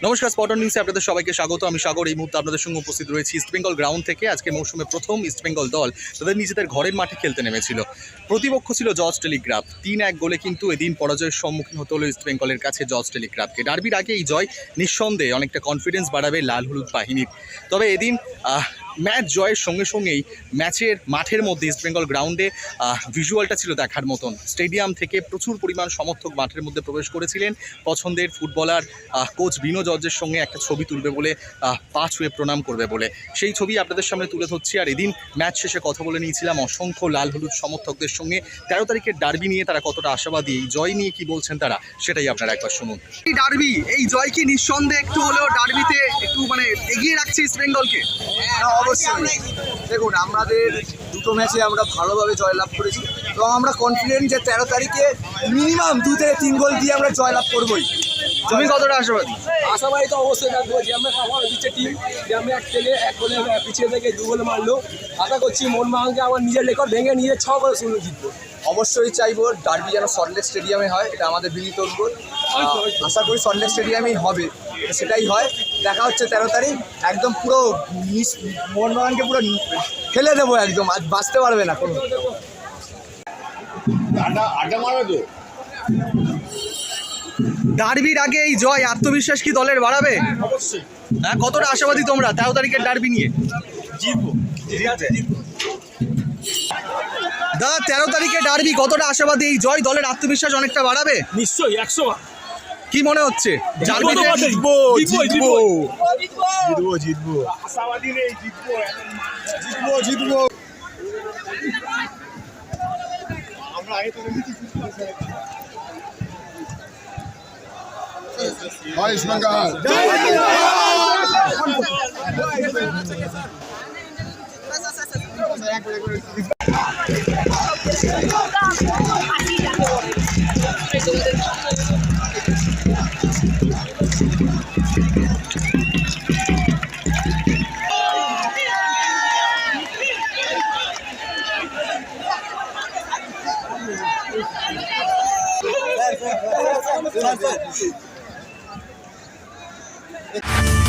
নমস্কার, spot on নিউজে আপনাদের সবাইকে স্বাগত। আমি সাগর। এই মুহূর্তে আপনাদের সঙ্গে উপস্থিত রয়েছি ইস্টবেঙ্গল গ্রাউন্ড থেকে। আজকে মৌসুমে প্রথম ইস্টবেঙ্গল দল তাদের নিজেদের ঘরের মাঠে খেলতে নেমেছিল। প্রতিপক্ষ ছিল জর্জ টেলিগ্রাফ। 3-1 গোলে কিন্তু এদিন পরাজয়ের সম্মুখীন হতে হলো ইস্টবেঙ্গলের কাছে জর্জ টেলিগ্রাফকে। ডার্বির আগে এই জয় নিঃসন্দেহে অনেকটা কনফিডেন্স বাড়াবে লাল হলুদ বাহিনীর। তবে এদিন ম্যাচ জয়ের সঙ্গে সঙ্গেই ম্যাচের মাঠের মধ্যে ইস্টবেঙ্গল গ্রাউন্ডে ভিজুয়ালটা ছিল দেখার মতন। স্টেডিয়াম থেকে প্রচুর পরিমাণ সমর্থক মাঠের মধ্যে প্রবেশ করেছিলেন। পছন্দের ফুটবলার কোচ বিনো জর্জের সঙ্গে একটা ছবি তুলবে বলে, পা ছুঁয়ে প্রণাম করবে বলে, সেই ছবি আপনাদের সামনে তুলে ধরছি। আর এদিন ম্যাচ শেষে কথা বলে নিয়েছিলাম অসংখ্য লাল হলুদ সমর্থকদের সঙ্গে। 13 তারিখের ডার্বি নিয়ে তারা কতটা আশাবাদী, এই জয় নিয়ে কি বলছেন তারা, সেটাই আপনারা একবার শুনুন। এই ডার্বি, এই জয় কি নিঃসন্দেহে একটু হলেও ডার্বিতে একটু এগিয়ে রাখছে ইস্টবেঙ্গলকে? অবশ্যই। দেখুন, আমাদের দুটো ম্যাচে আমরা ভালোভাবে জয়লাভ করেছি এবং আমরা কনফিডেন্ট যে 13 তারিখে মিনিমাম 2 থেকে 3 গোল দিয়ে আমরা জয়লাভ করবোই। তুমি কতটা আশাবাদী? আশাবাদী তো অবশ্যই থাকবো যে আমরা সবার দিচ্ছে টিম যে আমরা এক থেকে 1 গোলে পিছিয়ে থেকে 2 গোল মারলো। আশা করছি মোহনবাগানকে আমার নিজের রেকর্ড ভেঙে নিয়ে 6 গোলে শূন্য জিতবো। অবশ্যই চাইবো ডার্বি যেন সল্টলেক স্টেডিয়ামে হয়, এটা আমাদের বিনীত অনুরোধ। আশা করি সল্টলেক স্টেডিয়ামেই হবে, সেটাই হয়। দেখা হচ্ছে 13 তারিখ। একদম পুরো মোহনবাগানকে পুরো ফেলে দেবো, একদম আজ বাঁচতে পারবে না কোনো। ডার্বির আগে এই জয় আত্মবিশ্বাস কি দলের বাড়াবে? অবশ্যই। হ্যাঁ, কতটা আশাবাদী তোমরা 13 তারিখের ডার্বি নিয়ে? জিতবো। দাদা, 13 তারিখে ডার্বি, কতটা আশাবাদী এই জয় দলের আত্মবিশ্বাস অনেকটা বাড়াবে? নিশ্চয়ই 100 বার। কি মনে হচ্ছে? জিতবো। আশাবাদী নেই, জিতবো। আমরা আগে তো জয় ইস্টবেঙ্গল। Thank you.